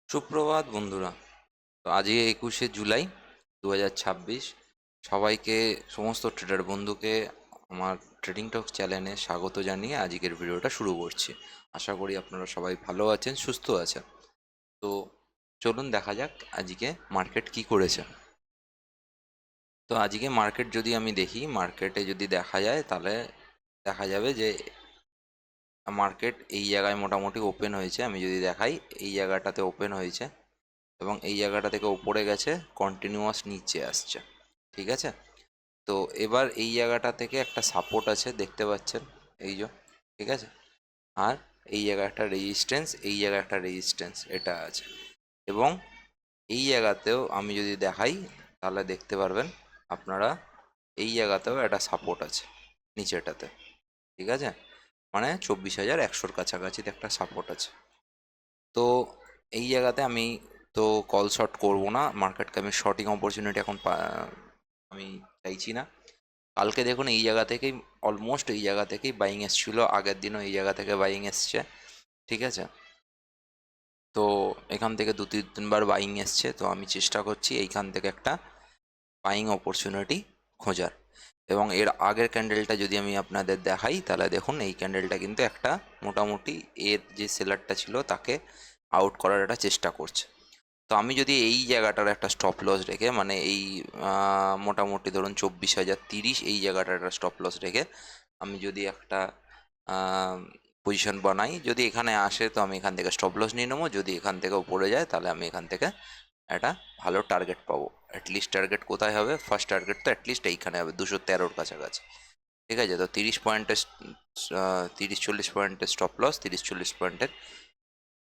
সুপ্রভাত বন্ধুরা। তো আজকে 21শে জুলাই 2026। সবাইকে, সমস্ত ট্রেডার বন্ধুকে আমার ট্রেডিং টক চ্যানেলে স্বাগত জানিয়ে আজকের ভিডিওটা শুরু করছি। আশা করি আপনারা সবাই ভালো আছেন, সুস্থ আছেন। তো চলুন দেখা যাক আজকে মার্কেট কি করেছে। তো আজকে মার্কেট যদি আমি দেখি, মার্কেটে যদি দেখা যায় তাহলে দেখা যাবে যে মার্কেট এই জায়গায় মোটামুটি ওপেন হয়েছে। আমি যদি দেখাই, এই জায়গাটাতে ওপেন হয়েছে এবং এই জায়গাটা থেকে উপরে গেছে, কন্টিনিউয়াস নিচে আসছে। ঠিক আছে। তো এবার এই জায়গাটা থেকে একটা সাপোর্ট আছে, দেখতে পাচ্ছেন, এই যে। ঠিক আছে। আর এই জায়গায় একটা রেজিস্ট্যান্স, এই জায়গায় একটা রেজিস্ট্যান্স, এটা আছে। এবং এই জায়গাতেও আমি যদি দেখাই তাহলে দেখতে পারবেন আপনারা, এই জায়গাতেও একটা সাপোর্ট আছে নিচেটাতে। ঠিক আছে। মানে 24,100-র কাছাকাছিতে একটা সাপোর্ট আছে। তো এই জায়গাতে আমি তো কল শর্ট করব না, মার্কেটকে আমি শর্টিং অপরচুনিটি এখন আমি চাইছি না। কালকে দেখুন এই জায়গা থেকেই, অলমোস্ট এই জায়গা থেকেই বাইং এসছিল, আগের দিনও এই জায়গা থেকে বাইং এসছে। ঠিক আছে। তো এখান থেকে দু তিনবার বাইং এসছে, তো আমি চেষ্টা করছি এইখান থেকে একটা বাইং অপরচুনিটি খোঁজার। এবং এর আগের ক্যান্ডেলটা যদি আমি আপনাদের দেখাই তাহলে দেখুন, এই ক্যান্ডেলটা কিন্তু একটা মোটামুটি এর যে সেলারটা ছিল তাকে আউট করার একটা চেষ্টা করছে। তো আমি যদি এই জায়গাটার একটা স্টপ লস রেখে, মানে এই মোটামুটি ধরুন 24,030, এই জায়গাটার একটা স্টপ লস রেখে আমি যদি একটা পজিশন বানাই, যদি এখানে আসে তো আমি এখান থেকে স্টপ লস নিয়ে নেবো, যদি এখান থেকে উপরে যায় তাহলে আমি এখান থেকে একটা ভালো টার্গেট পাবো। অ্যাটলিস্ট টার্গেট কোথায় হবে? ফার্স্ট টার্গেট তো অ্যাটলিস্ট এইখানে হবে, 213-র কাছাকাছি। ঠিক আছে। তো 30 পয়েন্টের, 30-40 পয়েন্টের স্টপ লস, 30-40 পয়েন্টের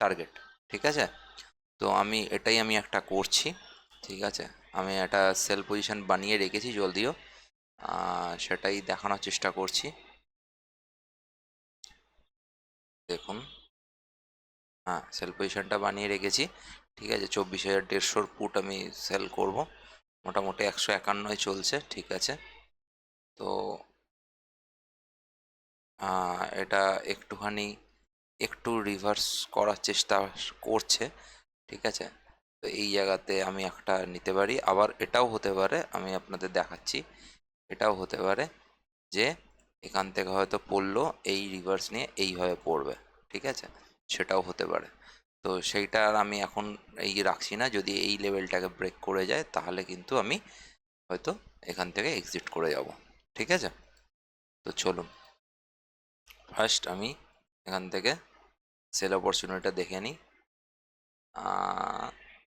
টার্গেট। ঠিক আছে। তো আমি একটা করছি। ঠিক আছে। আমি একটা সেল পজিশন বানিয়ে রেখেছি, যদিও সেটাই দেখানোর চেষ্টা করছি। দেখুন, হ্যাঁ, সেল পজিশনটা বানিয়ে রেখেছি। ঠিক আছে। 24,150-র পুট আমি সেল করব। মোটামুটি 151-য় চলছে। ঠিক আছে। তো এটা একটুখানি একটু রিভার্স করার চেষ্টা করছে। ঠিক আছে। তো এই জায়গাতে আমি একটা নিতে পারি, আবার এটাও হতে পারে, আমি আপনাদের দেখাচ্ছি, এটাও হতে পারে যে এখান থেকে হয়তো পড়লো, এই রিভার্স নিয়ে এইভাবে পড়বে। ঠিক আছে। সেটাও হতে পারে। তো সেইটা আর আমি এখন এই রাখছি না, যদি এই লেভেলটাকে ব্রেক করে যায় তাহলে কিন্তু আমি হয়তো এখান থেকে এক্সিট করে যাব। ঠিক আছে। তো চলুন ফার্স্ট আমি এখান থেকে সেল অপরচুনিটিটা দেখে নিই।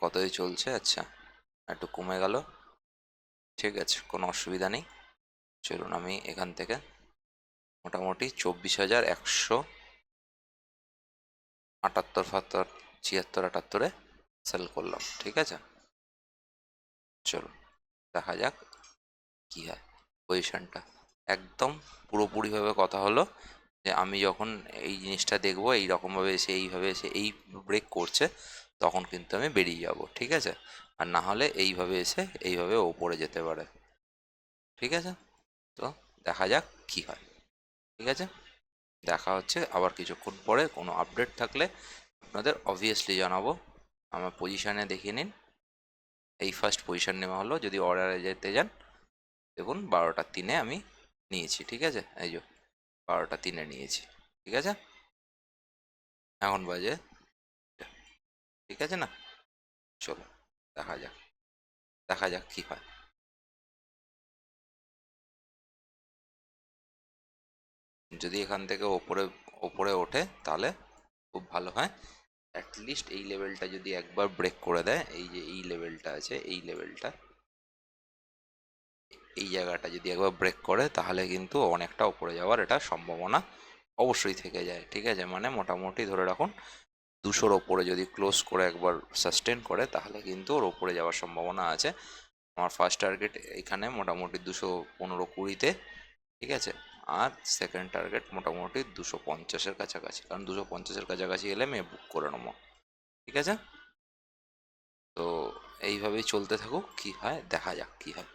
কতই চলছে? আচ্ছা, একটু কমে গেল। ঠিক আছে, কোনো অসুবিধা নেই। চলুন আমি এখান থেকে মোটামুটি 24,178, 76, 78 সেল করলাম। ঠিক আছে। চলুন দেখা যাক কি হয় পজিশনটা। একদম পুরোপুরিভাবে কথা হলো যে আমি যখন এই জিনিসটা দেখবো এই রকমভাবে এসে, এইভাবে এসে এই ব্রেক করছে, তখন কিন্তু আমি বেরিয়ে যাব। ঠিক আছে। আর না হলে এইভাবে এসে এইভাবে ওপরে যেতে পারে। ঠিক আছে। তো দেখা যাক কি হয়। ঠিক আছে। দেখা হচ্ছে আবার কিছুক্ষণ পরে। কোনো আপডেট থাকলে আপনাদের অবভিয়াসলি জানাবো। আমার পজিশানে দেখিয়ে নিন, এই ফার্স্ট পজিশন নেওয়া হলো। যদি অর্ডারে যেতে যান, দেখুন 12টা 3-এ আমি নিয়েছি। ঠিক আছে। এই যে 12টা 3-এ নিয়েছি। ঠিক আছে। এখন বাজে, ঠিক আছে না? চলো দেখা যাক, দেখা যাক কি হয়। যদি এখান থেকে ওপরে ওপরে ওঠে তাহলে খুব ভালো হয়। অ্যাটলিস্ট এই লেভেলটা যদি একবার ব্রেক করে দেয়, এই যে এই লেভেলটা আছে, এই লেভেলটা, এই জায়গাটা যদি একবার ব্রেক করে তাহলে কিন্তু অনেকটা উপরে যাওয়ার এটা সম্ভাবনা অবশ্যই থেকে যায়। ঠিক আছে। মানে মোটামুটি ধরে রাখুন 200-র ওপরে যদি ক্লোজ করে একবার সাস্টেন করে তাহলে কিন্তু ওর ওপরে যাওয়ার সম্ভাবনা আছে। আমার ফার্স্ট টার্গেট এখানে মোটামুটি 215-20-তে। ঠিক আছে। আর সেকেন্ড টার্গেট মোটামুটি 250-এর কাছাকাছি, কারণ 250-এর কাছাকাছি এলে আমি বুক করে নেবো। ঠিক আছে। তো এইভাবেই চলতে থাকুক, কি হয় দেখা যাক কি হয়।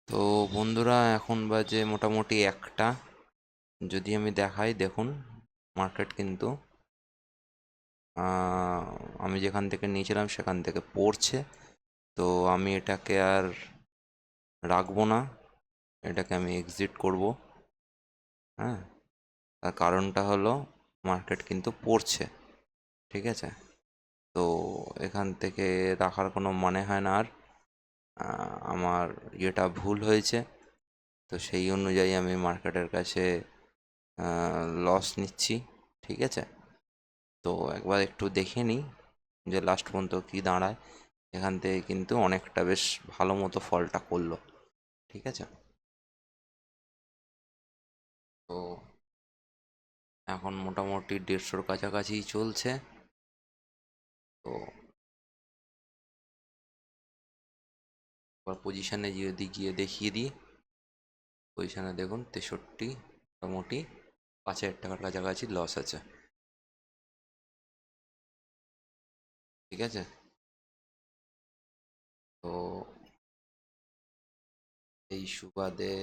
তো বন্ধুরা, এখন বাজে মোটামুটি 1টা। যদি আমি দেখাই, দেখুন মার্কেট কিন্তু আমি যেখান থেকে নিয়েছিলাম সেখান থেকে পড়ছে। তো আমি এটাকে আর রাখবো না, এটাকে আমি এক্সিট করব। হ্যাঁ, তার কারণটা হলো মার্কেট কিন্তু পড়ছে, ঠিক আছে? তো এখান থেকে রাখার কোনো মানে হয় না আর। আমার ইয়েটা ভুল হয়েছে, তো সেই অনুযায়ী আমি মার্কেটের কাছে লস নিচ্ছি, ঠিক আছে? তো একবার একটু দেখে নিই যে লাস্ট পর্যন্ত কী দাঁড়ায়। এখান থেকে কিন্তু অনেকটা বেশ ভালো মতো ফলটা করলো, ঠিক আছে? তো এখন মোটামুটি 150-র কাছাকাছি চলছে। তো এবার পজিশানে যদি গিয়ে দেখিয়ে দিই, পজিশানে দেখুন 63, মোটামুটি 5,000 টাকার কাছাকাছি লস আছে, ঠিক আছে? তো এই সুবাদে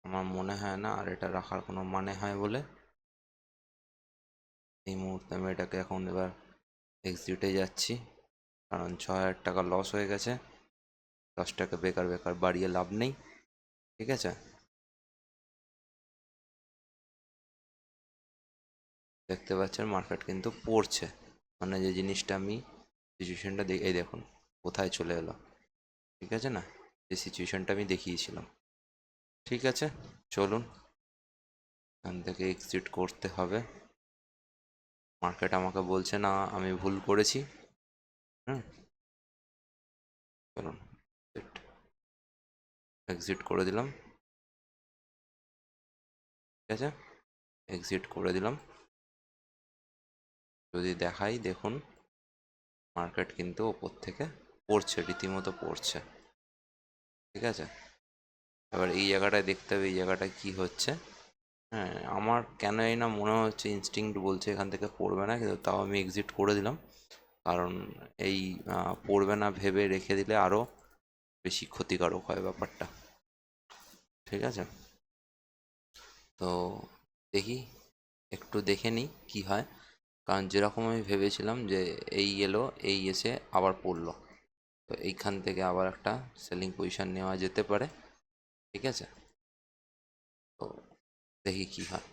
আমার মনে হয় না আর এটা রাখার কোনো মানে হয় বলে। এই মুহূর্তে আমি এটাকে এখন এবার এক্সিটে যাচ্ছি, কারণ 6,000 টাকা লস হয়ে গেছে। লসটাকে বেকার বেকার বাড়িয়ে লাভ নেই, ঠিক আছে? দেখতে পাচ্ছেন মার্কেট কিন্তু পড়ছে, মানে যে জিনিসটা আমি সিচুয়েশনটা এই দেখুন কোথায় চলে এলো, ঠিক আছে না? যে সিচুয়েশনটা আমি দেখিয়েছিলাম। ঠিক আছে, চলুন এখান থেকে এক্সিট করতে হবে। মার্কেট আমাকে বলছে না আমি ভুল করেছি। হুম, চলুন এক্সিট করে দিলাম, ঠিক আছে? এক্সিট করে দিলাম। যদি দেখাই, দেখুন মার্কেট কিন্তু ওপর থেকে পড়ছে, রীতিমতো পড়ছে, ঠিক আছে? এবার এই জায়গাটায় দেখতে হবে এই জায়গাটায় কি হচ্ছে। হ্যাঁ, আমার কেন এই না মনে হচ্ছে ইনস্টিংক্ট বলছে এখান থেকে পড়বে না, কিন্তু তাও আমি এক্সিট করে দিলাম। কারণ এই পড়বে না ভেবে রেখে দিলে আরও বেশি ক্ষতিকারক হয় ব্যাপারটা, ঠিক আছে? তো দেখি, একটু দেখে নিই কী হয়। কারণ যেরকম আমি ভেবেছিলাম যে এই এলো, এই এসে আবার পড়লো, তো এইখান থেকে আবার একটা সেলিং পজিশন নেওয়া যেতে পারে, ঠিক আছে? তো দেখি কী হয়,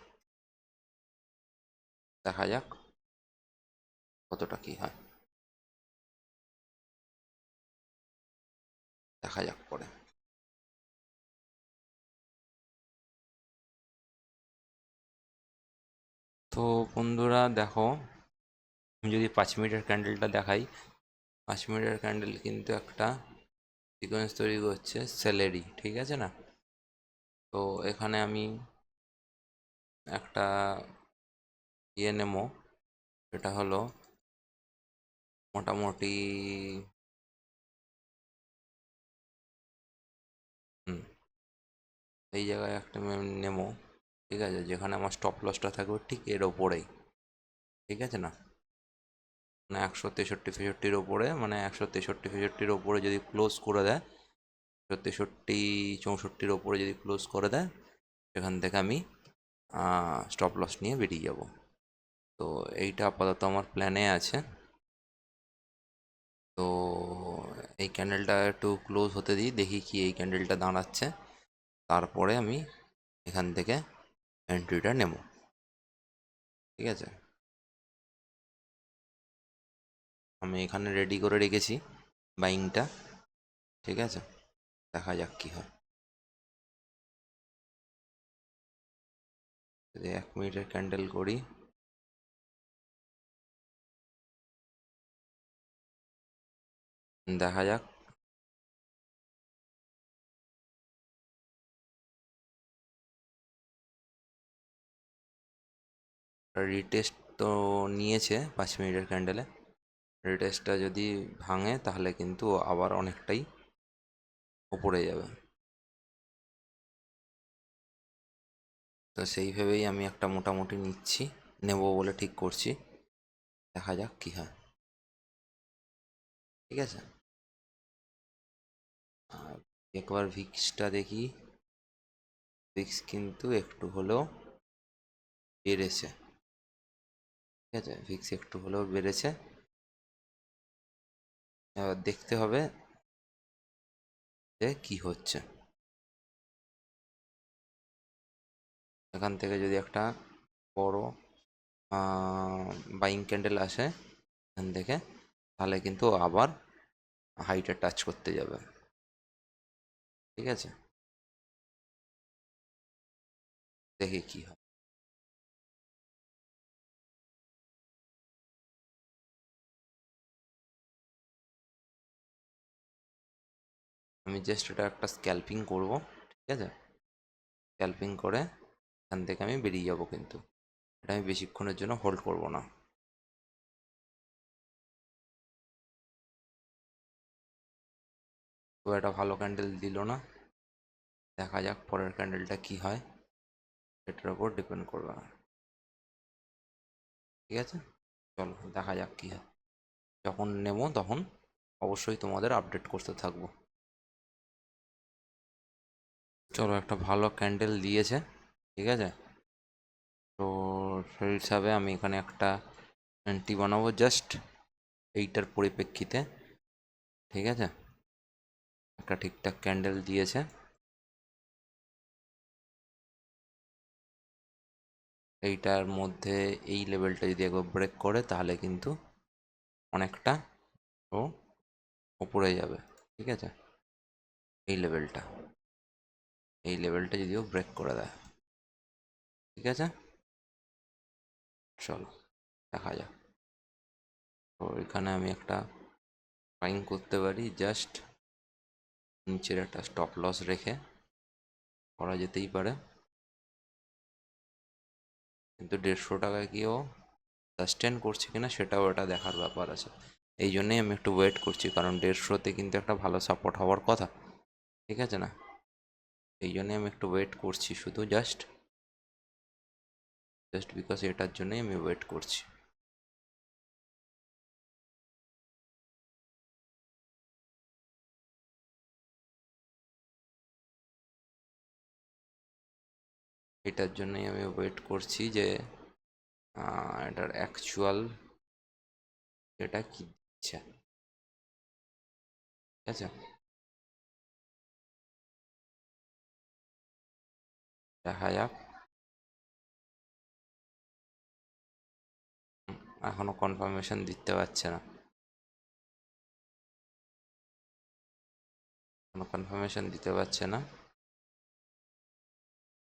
দেখা যাক কতটা কী হয়, দেখা যাক পরে। তো বন্ধুরা দেখো, আমি যদি 5 মিনিটের ক্যান্ডেলটা দেখাই, 5 মিনিটের ক্যান্ডেল কিন্তু একটা সিকোয়েন্স তৈরি করছে স্যালারি, ঠিক আছে না? তো এখানে আমি একটা নেবো, এটা হলো মোটামুটি হুম, এই জায়গায় একটা নেবো, ঠিক আছে? যেখানে আমার স্টপ লসটা থাকবে ঠিক এর ওপরেই, ঠিক আছে না? মানে 163-64 ওপরে, মানে 163-64 ওপরে যদি ক্লোজ করে দেয়, 63-64 ওপরে যদি ক্লোজ করে দেয়, সেখান থেকে আমি স্টপ লস নিয়ে বেরিয়ে যাব। তো এইটা আপাতত আমার প্ল্যানে আছে। তো এই ক্যান্ডেলটা একটু ক্লোজ হতে দিই, দেখি কি এই ক্যান্ডেলটা দাঁড়াচ্ছে, তারপরে আমি এখান থেকে এন্ট্রিটা নেব, ঠিক আছে? আমি এখানে রেডি করে রেখেছি বাইংটা, ঠিক আছে? দেখা যাক কি হয়। যদি 1 মিনিটের ক্যান্ডেল করি, দেখা যাক। রিটেস্ট তো নিয়েছে 5 মিনিটের ক্যান্ডেলে, রিটেস্টটা যদি ভাঙে তাহলে কিন্তু আবার অনেকটাই উপরে যাবে। তো সেই ভেবেই আমি একটা মোটামুটি নিচ্ছি, নেব বলে ঠিক করছি, দেখা যাক কি হয়, ঠিক আছে? আর একবার ভিক্সটা দেখি, ভিক্স কিন্তু একটু হলেও বেড়েছে। ঠিক আছে, ভিক্স একটু হলেও বেড়েছে। এবার দেখতে হবে যে কি হচ্ছে। এখান থেকে যদি একটা বড় বাইং ক্যান্ডেল আসে এখান থেকে, তাহলে কিন্তু আবার হাইটে টাচ করতে যাবে। ঠিক আছে, দেখি কি হয়। আমি জাস্ট এটা একটা স্ক্যাল্পিং করব। ঠিক আছে, স্ক্যাল্পিং করে এখান থেকে আমি বেরিয়ে যাব, কিন্তু এটা আমি বেশিক্ষণের জন্য হোল্ড করব না। তো এটা ভালো ক্যান্ডেল দিল না, দেখা যাক পরের ক্যান্ডেলটা কি হয়, এটার উপর ডিপেন্ড করবে। ঠিক আছে, চলো দেখা যাক কি হয়। যখন নেব তখন অবশ্যই তোমাদের আপডেট করতে থাকবো। চলো, একটা ভালো ক্যান্ডেল দিয়েছে। ঠিক আছে, তো সেই হিসাবে আমি এখানে একটা এন্ট্রি বানাবো জাস্ট এইটার পরিপ্রেক্ষিতে। ঠিক আছে, একটা ঠিকঠাক ক্যান্ডেল দিয়েছে। এইটার মধ্যে এই লেভেলটা যদি একবার ব্রেক করে তাহলে কিন্তু অনেকটা ও উপরে যাবে। ঠিক আছে, এই লেভেলটা, এই লেভেলটা যদিও ব্রেক করে দেয়। ঠিক আছে, চলো দেখা যাক। তো এখানে আমি একটা বাইং করতে পারি, জাস্ট নিচের একটা স্টপ লস রেখে করা যেতেই পারে, কিন্তু 150 টাকায় কি ও সাস্টেন করছে কিনা সেটাও এটা দেখার ব্যাপার আছে। এই জন্যই আমি একটু ওয়েট করছি, কারণ 150তে কিন্তু একটা ভালো সাপোর্ট হওয়ার কথা। ঠিক আছে না, এই জন্যই আমি একটু ওয়েট করছি, শুধু জাস্ট বিকজ এটার জন্যই আমি ওয়েট করছি। এটার জন্যই আমি ওয়েট করছি যে এটার অ্যাকচুয়াল এটা কি দিচ্ছে। ঠিক আছে, দেখা যাক। এখনো কনফার্মেশন দিতে পারছে না, কোনো কনফার্মেশন দিতে পারছে না।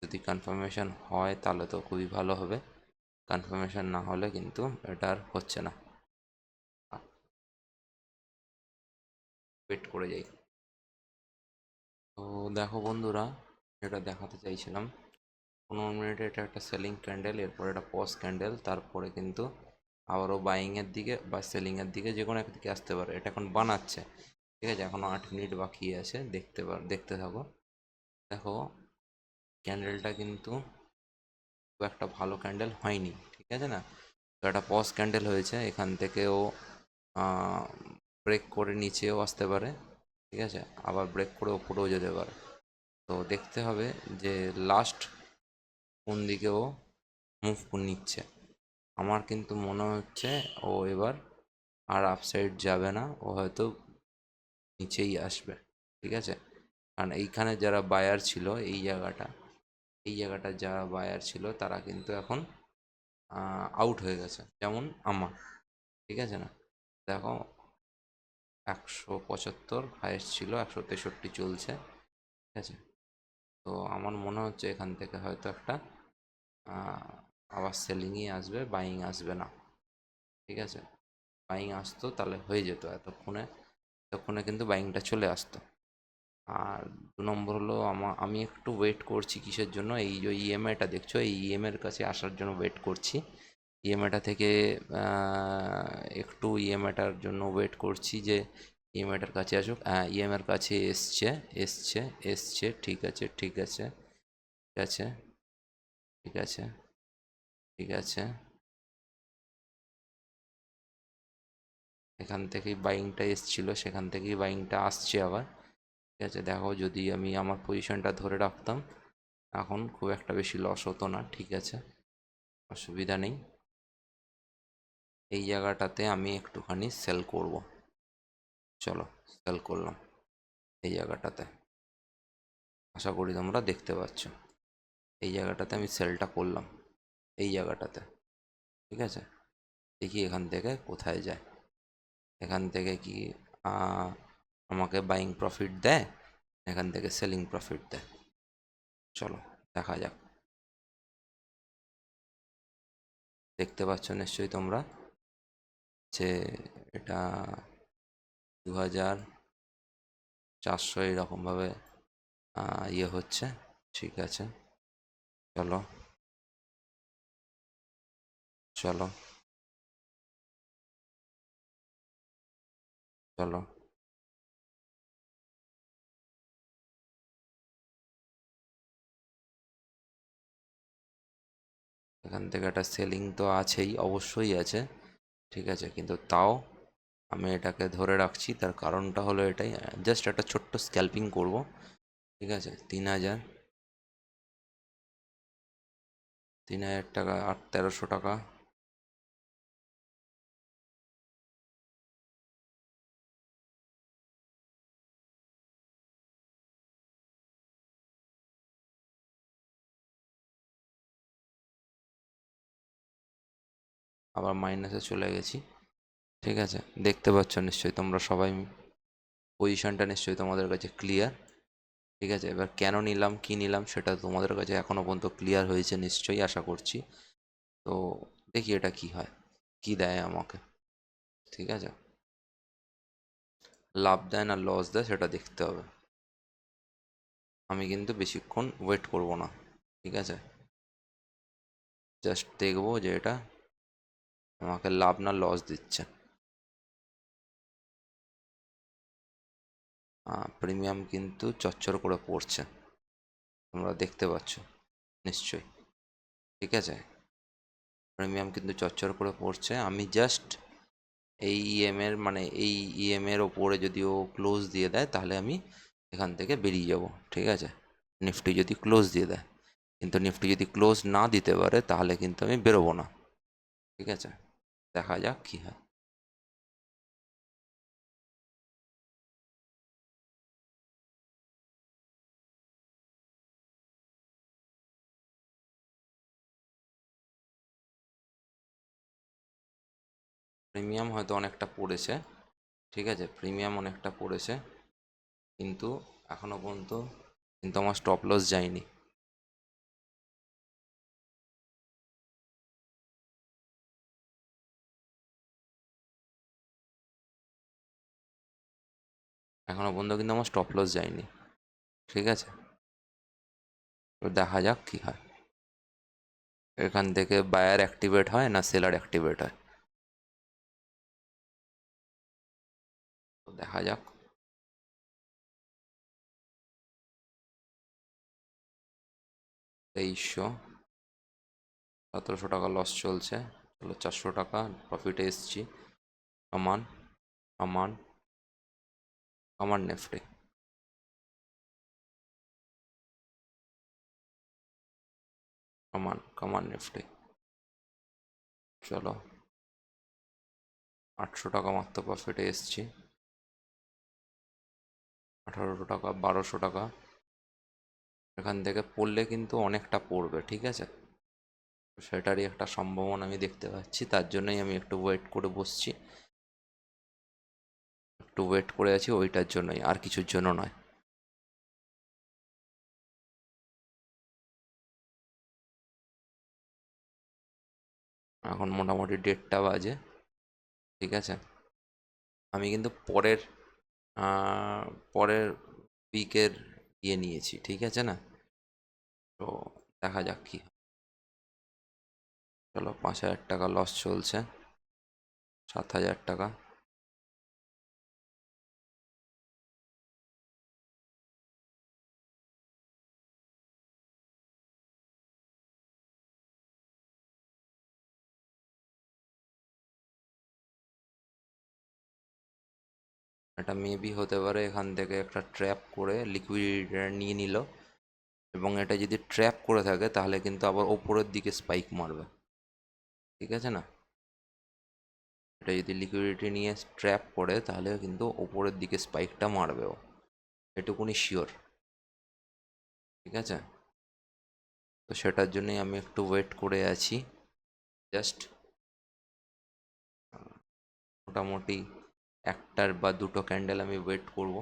যদি কনফার্মেশন হয় তাহলে তো খুবই ভালো হবে, কনফার্মেশন না হলে কিন্তু এটা আর হচ্ছে না। ওয়েট করে যাই। তো দেখো বন্ধুরা, যেটা দেখাতে চাইছিলাম, 15 মিনিটে এটা একটা সেলিং ক্যান্ডেল, এরপর এটা পজ ক্যান্ডেল, তারপরে কিন্তু আবারও বাইংয়ের দিকে বা সেলিংয়ের দিকে যে কোনো একদিকে আসতে পারে। এটা এখন বানাচ্ছে। ঠিক আছে, এখনও 8 মিনিট বাকি আছে, দেখতে থাকো। দেখো, ক্যান্ডেলটা কিন্তু খুব একটা ভালো ক্যান্ডেল হয়নি। ঠিক আছে না, তো একটা পজ ক্যান্ডেল হয়েছে, এখান থেকেও ব্রেক করে নিচেও আসতে পারে। ঠিক আছে, আবার ব্রেক করে ওপরেও যেতে পারে। তো দেখতে হবে যে লাস্ট কোন দিকে ও মুভ নিচ্ছে। আমার কিন্তু মনে হচ্ছে ও এবার আর আপসাইড যাবে না, ও হয়তো নিচেই আসবে। ঠিক আছে, কারণ এইখানে যারা বায়ার ছিল, এই জায়গাটা যারা বায়ার ছিল তারা কিন্তু এখন আউট হয়ে গেছে, যেমন আমার। ঠিক আছে না, দেখো 175 হাইয়েস্ট ছিল, 163 চলছে। ঠিক আছে, তো আমার মনে হচ্ছে এখান থেকে হয়তো একটা আবার সেলিংই আসবে, বাইং আসবে না। ঠিক আছে, বাইং আসতো তাহলে হয়ে যেত এতক্ষণে কিন্তু বাইংটা চলে আসতো। আর 2 নম্বর হলো আমি একটু ওয়েট করছি কিসের জন্য, এই যে ইএমআইটা দেখছো, এই ইএমআইয়ের কাছে আসার জন্য ওয়েট করছি। ইএমআইটা থেকে একটু ইএমআইটার জন্য ওয়েট করছি যে ইএমআইটার কাছে আসুক। ইএমআইয়ের কাছে এসছে, এসছে, এসছে। ঠিক আছে, ঠিক আছে, ঠিক আছে, ঠিক আছে, ঠিক আছে। এখান থেকেই বাইংটা এসছিল, সেখান থেকেই বাইংটা আসছে আবার। ঠিক আছে, দেখো যদি আমি আমার পজিশনটা ধরে রাখতাম এখন খুব একটা বেশি লস হতো না, ঠিক আছে, অসুবিধা নেই। এই জায়গাটাতে আমি একটুখানি সেল করব। চলো, সেল করলাম এই জায়গাটাতে। আশা করি তোমরা দেখতে পাচ্ছ, এই জায়গাটাতে আমি সেলটা করলাম, এই জায়গাটাতে, ঠিক আছে। দেখি এখান থেকে কোথায় যায়। এখান থেকে কি আমাকে বাইং প্রফিট দেয়, এখান থেকে সেলিং প্রফিট দেয়। চলো দেখা যাক। দেখতে পাচ্ছ নিশ্চয়ই তোমরা যে এটা 2400 এরকমভাবে ইয়ে হচ্ছে, ঠিক আছে। চলো চলো চলো, এখান থেকে একটা সেলিং তো আছেই, অবশ্যই আছে, ঠিক আছে, কিন্তু তাও আমি এটাকে ধরে রাখছি। তার কারণটা হলো এটাই, জাস্ট একটা ছোট্ট স্ক্যাল্পিং করব, ঠিক আছে। 3000, 3000 টাকা, 1300 টাকা, আবার মাইনাসে চলে গেছি, ঠিক আছে। দেখতে পাচ্ছ নিশ্চয়ই তোমরা সবাই, পজিশনটা নিশ্চয়ই তোমাদের কাছে ক্লিয়ার, ঠিক আছে। এবার কেন নিলাম, কি নিলাম, সেটা তোমাদের কাছে এখনো পর্যন্ত ক্লিয়ার হয়েছে নিশ্চয়ই, আশা করছি। তো দেখি এটা কি হয়, কি দেয় আমাকে, ঠিক আছে। লাভ দেয় না লস দেয় সেটা দেখতে হবে। আমি কিন্তু বেশিক্ষণ ওয়েট করব না, ঠিক আছে। জাস্ট দেখবো যে এটা আমাকে লাভ না লস দিচ্ছে। প্রিমিয়াম কিন্তু চচ্চর করে পড়ছে, তোমরা দেখতে পাচ্ছ নিশ্চয়ই, ঠিক আছে। প্রিমিয়াম কিন্তু চচ্চর করে পড়ছে। আমি জাস্ট এই এর মানে এই এর ওপরে যদি ও ক্লোজ দিয়ে দেয় তাহলে আমি এখান থেকে বেরিয়ে যাব, ঠিক আছে। নিফটি যদি ক্লোজ দিয়ে দেয়, কিন্তু নিফটি যদি ক্লোজ না দিতে পারে তাহলে কিন্তু আমি বেরোবো না, ঠিক আছে। দেখা যাক কি হয়। প্রিমিয়াম হয়তো অনেকটা পড়েছে, ঠিক আছে, প্রিমিয়াম অনেকটা পড়েছে, কিন্তু এখনো পর্যন্ত কিন্তু আমার স্টপ লস যায়নি। এখনো পর্যন্ত কিন্তু আমার স্টপ লস যায়নি, ঠিক আছে। তো দেখা যাক কি হয়, এখান থেকে বায়ার অ্যাক্টিভেট হয় না সেলার অ্যাক্টিভেট হয়, তো দেখা যাক। 2300, 1700 টাকা লস চলছে। চলো 400 টাকা প্রফিটে এসছি। কমান, কমান, কমান নিফটি, কমান, কমান নিফটি। চলো 800 টাকা মাত্র প্রফিটে এসছি। 1800 টাকা, 1200 টাকা, এখান থেকে পড়লে কিন্তু অনেকটা পড়বে, ঠিক আছে। সেটারই একটা সম্ভাবনা আমি দেখতে পাচ্ছি, তার জন্যই আমি একটু ওয়েট করে বসছি, একটু ওয়েট করে আছি ওইটার জন্যই, আর কিছুর জন্য নয়। এখন মোটামুটি 1:30 বাজে, ঠিক আছে। আমি কিন্তু আহ, পরের উইকের নিয়েছি, ঠিক আছে না। তো দেখা যাক কি হয়। চলো 5000 টাকা লস চলছে, 7000 টাকা, এটা মেবি হতে পারে এখান থেকে একটা ট্র্যাপ করে লিকুইড নিয়ে নিল, এবং এটা যদি ট্র্যাপ করে থাকে তাহলে কিন্তু আবার ওপরের দিকে স্পাইক মারবে, ঠিক আছে না? এটা যদি লিকুইডিটি নিয়ে ট্র্যাপ করে তাহলে কিন্তু ওপরের দিকে স্পাইকটা মারবে ও, এটুকুনি শিওর, ঠিক আছে? তো সেটার জন্যই আমি একটু ওয়েট করে আছি, জাস্ট মোটামুটি একটার বা দুটো ক্যান্ডেল আমি ওয়েট করব,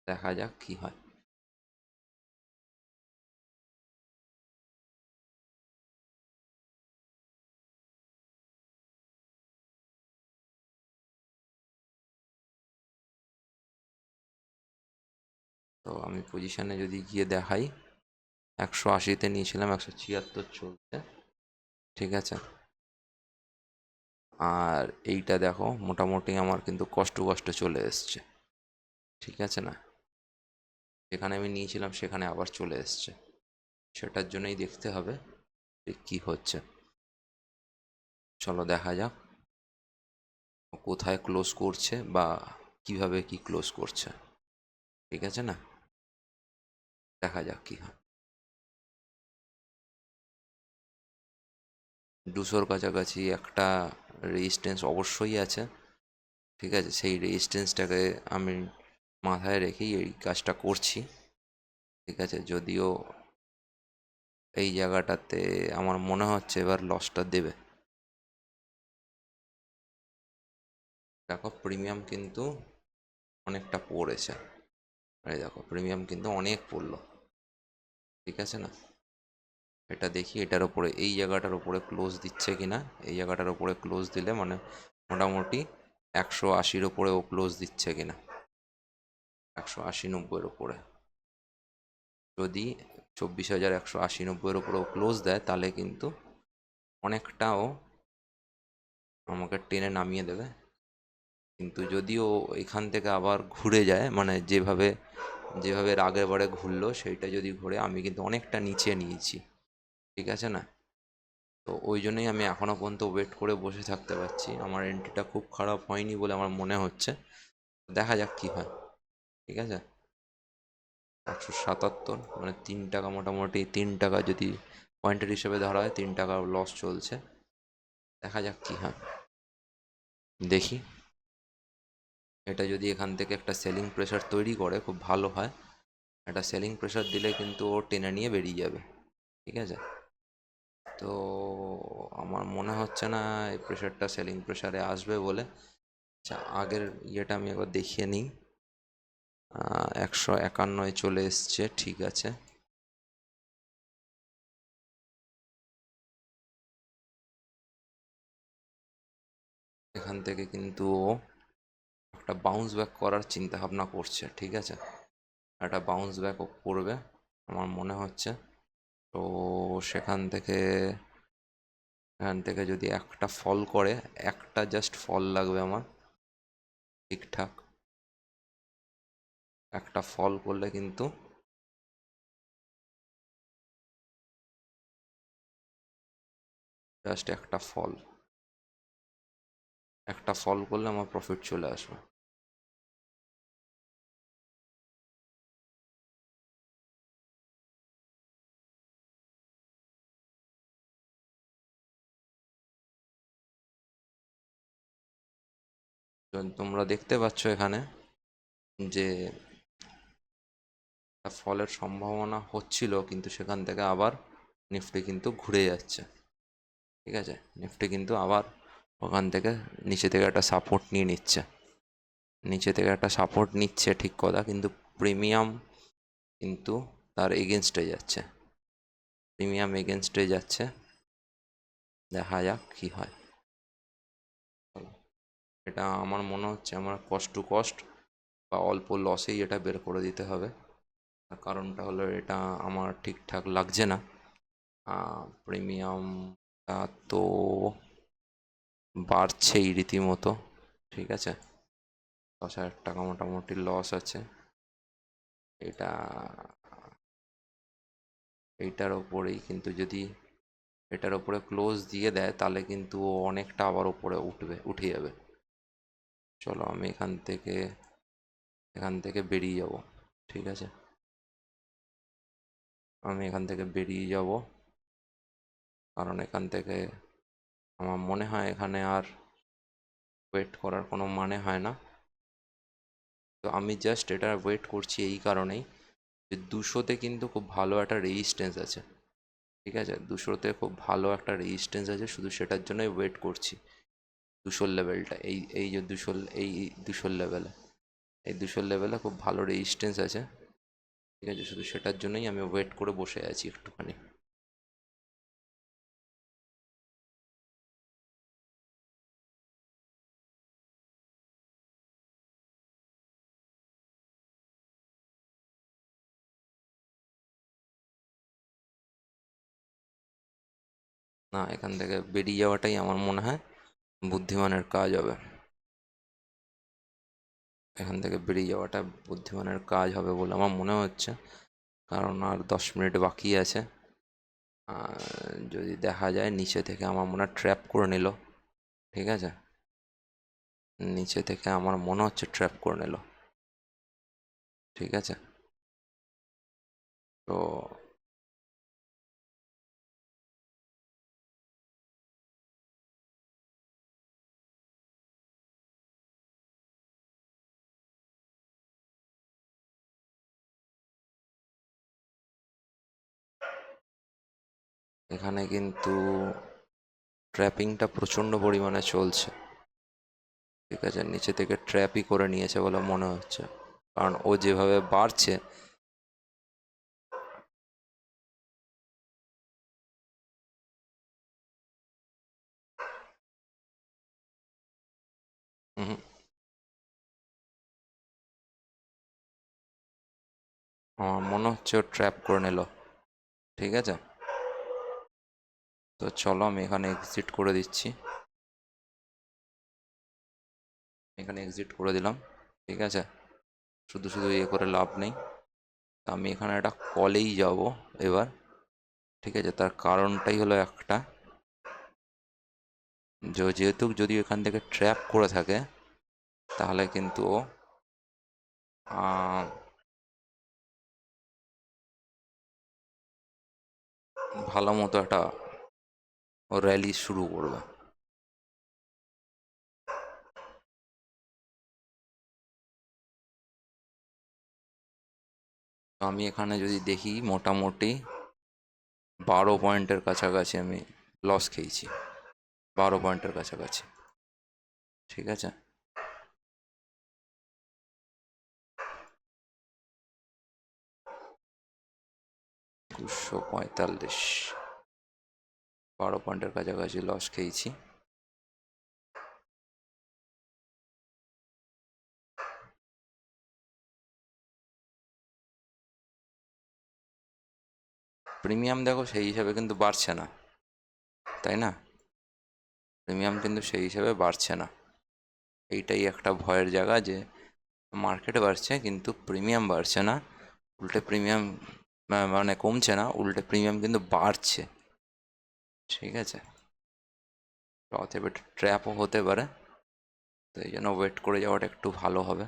দেখা যাক কি হয়। তো আমি পজিশানে যদি গিয়ে দেখাই, 180-তে নিয়েছিলাম, 176 চলছে, ঠিক আছে? আর এইটা দেখো মোটামুটি আমার কিন্তু কষ্ট কষ্ট চলে এসছে, ঠিক আছে না? যেখানে আমি নিয়েছিলাম সেখানে আবার চলে এসছে, সেটার জন্যই দেখতে হবে যে কী হচ্ছে। চলো দেখা যাক কোথায় ক্লোজ করছে বা কিভাবে কি ক্লোজ করছে, ঠিক আছে না? দেখা যাক কী হয়। 200-র কাছাকাছি একটা রেজিস্ট্যান্স অবশ্যই আছে, ঠিক আছে? সেই রেজিস্ট্যান্সটাকে আমি মাথায় রেখেই এই কাজটা করছি, ঠিক আছে? যদিও এই জায়গাটাতে আমার মনে হচ্ছে এবার লসটা দেবে। দেখো প্রিমিয়াম কিন্তু অনেকটা পড়েছে, এই দেখো প্রিমিয়াম কিন্তু অনেক পড়লো, ঠিক আছে না? এটা দেখি এটার ওপরে, এই জায়গাটার ওপরে ক্লোজ দিচ্ছে কিনা। এই জায়গাটার ওপরে ক্লোজ দিলে মানে মোটামুটি 180-র ওপরে ও ক্লোজ দিচ্ছে কিনা, 180-90-এর ওপরে। যদি 24,180-90-এর ওপরেও ক্লোজ দেয় তাহলে কিন্তু অনেকটাও আমাকে টেনে নামিয়ে দেবে। কিন্তু যদিও এখান থেকে আবার ঘুরে যায়, মানে যেভাবে যেভাবে এর আগের বারে ঘুরলো সেইটা যদি ঘুরে, আমি কিন্তু অনেকটা নিচে নিয়েছি, ঠিক আছে না? তো ওই জন্যই আমি এখনও পর্যন্ত ওয়েট করে বসে থাকতে পারছি, আমার এন্ট্রিটা খুব খারাপ হয়নি বলে আমার মনে হচ্ছে। দেখা যাক কী হয়, ঠিক আছে? 177 মানে 3 টাকা, মোটামুটি 3 টাকা যদি পয়েন্টের হিসেবে ধরা হয়, 3 টাকা লস চলছে। দেখা যাক কী হয়, দেখি। এটা যদি এখান থেকে একটা সেলিং প্রেশার তৈরি করে খুব ভালো হয়, একটা সেলিং প্রেশার দিলে কিন্তু ও টেনে নিয়ে বেরিয়ে যাবে, ঠিক আছে? তো আমার মনে হচ্ছে না এই প্রেশারটা সেলিং প্রেশারে আসবে বলে। আচ্ছা আগের ইয়েটা আমি একবার দেখিয়ে নিই, 151-এ চলে এসছে, ঠিক আছে। এখান থেকে কিন্তু ও একটা বাউন্স ব্যাক করার চিন্তা ভাবনা করছে, ঠিক আছে? একটা বাউন্স ব্যাক ও করবে আমার মনে হচ্ছে। তো সেখান থেকে, এখান থেকে যদি একটা ফল করে, একটা জাস্ট ফল লাগবে আমার, ঠিকঠাক একটা ফল করলে কিন্তু, জাস্ট একটা ফল করলে আমার প্রফিট চলে আসবে। তো তোমরা দেখতে পাচ্ছ এখানে যে একটা ফলের সম্ভাবনা হচ্ছিল, কিন্তু সেখান থেকে আবার নিফটি কিন্তু ঘুরে যাচ্ছে, ঠিক আছে? নিফটি কিন্তু আবার ওখান থেকে নিচে থেকে একটা সাপোর্ট নিয়ে নিচ্ছে, নিচে থেকে একটা সাপোর্ট নিচ্ছে, ঠিক কথা, কিন্তু প্রিমিয়াম কিন্তু তার এগেনস্টে যাচ্ছে, প্রিমিয়াম এগেনস্টে যাচ্ছে। দেখা যাক কি হয়। এটা আমার মনে হচ্ছে আমার কস্ট টু কস্ট বা অল্প লসেই এটা বের করে দিতে হবে। তার কারণটা হলো এটা আমার ঠিকঠাক লাগছে না, প্রিমিয়ামটা তো বাড়ছেই রীতিমতো, ঠিক আছে? 10,000 টাকা মোটামুটি লস আছে। এটা এইটার ওপরেই কিন্তু যদি এটার ওপরে ক্লোজ দিয়ে দেয় তাহলে কিন্তু ও অনেকটা আবার ওপরে উঠে যাবে। চলো আমি এখান থেকে বেরিয়ে যাব। ঠিক আছে, আমি এখান থেকে বেরিয়ে যাব, কারণ এখান থেকে আমার মনে হয় এখানে আর ওয়েট করার কোনো মানে হয় না। তো আমি জাস্ট এটা ওয়েট করছি এই কারণেই যে 200-তে কিন্তু খুব ভালো একটা রেজিস্ট্যান্স আছে। ঠিক আছে, 200-তে খুব ভালো একটা রেজিস্ট্যান্স আছে, শুধু সেটার জন্যই ওয়েট করছি। 200 লেভেলটা, এই এই যে 200, এই 200 লেভেলে, এই 200 লেভেলে খুব ভালো রেজিস্ট্যান্স আছে। ঠিক আছে, শুধু সেটার জন্যই আমি ওয়েট করে বসে আছি একটুখানি। না, এখান থেকে বেরিয়ে যাওয়াটাই আমার মনে হয় বুদ্ধিমানের কাজ হবে। এখান থেকে বেরিয়ে যাওয়াটা বুদ্ধিমানের কাজ হবে বলে আমার মনে হচ্ছে, কারণ আর 10 মিনিট বাকি আছে। যদি দেখা যায় নিচে থেকে আমার মনে হয় ট্র্যাপ করে নিল। ঠিক আছে, নিচে থেকে আমার মনে হচ্ছে ট্র্যাপ করে নিল। ঠিক আছে, তো এখানে কিন্তু ট্র্যাপিংটা প্রচণ্ড পরিমাণে চলছে। ঠিক আছে, নিচে থেকে ট্র্যাপই করে নিয়েছে বলে মনে হচ্ছে, কারণ ও যেভাবে বাড়ছে। হুম, আমার মনে হচ্ছে ও ট্র্যাপ করে নিল। ঠিক আছে, তো চলো আমি এখানে এক্সিট করে দিচ্ছি। এখানে এক্সিট করে দিলাম। ঠিক আছে, শুধু শুধু ইয়ে করে লাভ নেই। তো আমি এখানে একটা কলেই যাব এবার। ঠিক আছে, তার কারণটাই হলো একটা, যেহেতু যদি এখান থেকে ট্র্যাপ করে থাকে তাহলে কিন্তু ও ভালো মতো একটা ও র্যালি শুরু করবে। তো আমি এখানে যদি দেখি মোটামুটি 12 পয়েন্টের কাছাকাছি আমি লস খেয়েছি, 12 পয়েন্টের কাছাকাছি। ঠিক আছে, 245, 12 পয়েন্টের কাছাকাছি লস খেয়েছি। প্রিমিয়াম দেখো সেই হিসাবে কিন্তু বাড়ছে না, তাই না? প্রিমিয়াম কিন্তু সেই হিসাবে বাড়ছে না। এইটাই একটা ভয়ের জায়গা, যে মার্কেট বাড়ছে কিন্তু প্রিমিয়াম বাড়ছে না। উল্টে প্রিমিয়াম মানে কমছে না, উল্টে প্রিমিয়াম কিন্তু বাড়ছে। ঠিক আছে, অতএব এটা ট্র্যাপও হতে পারে, তো এই জন্য ওয়েট করে যাওয়াটা একটু ভালো হবে।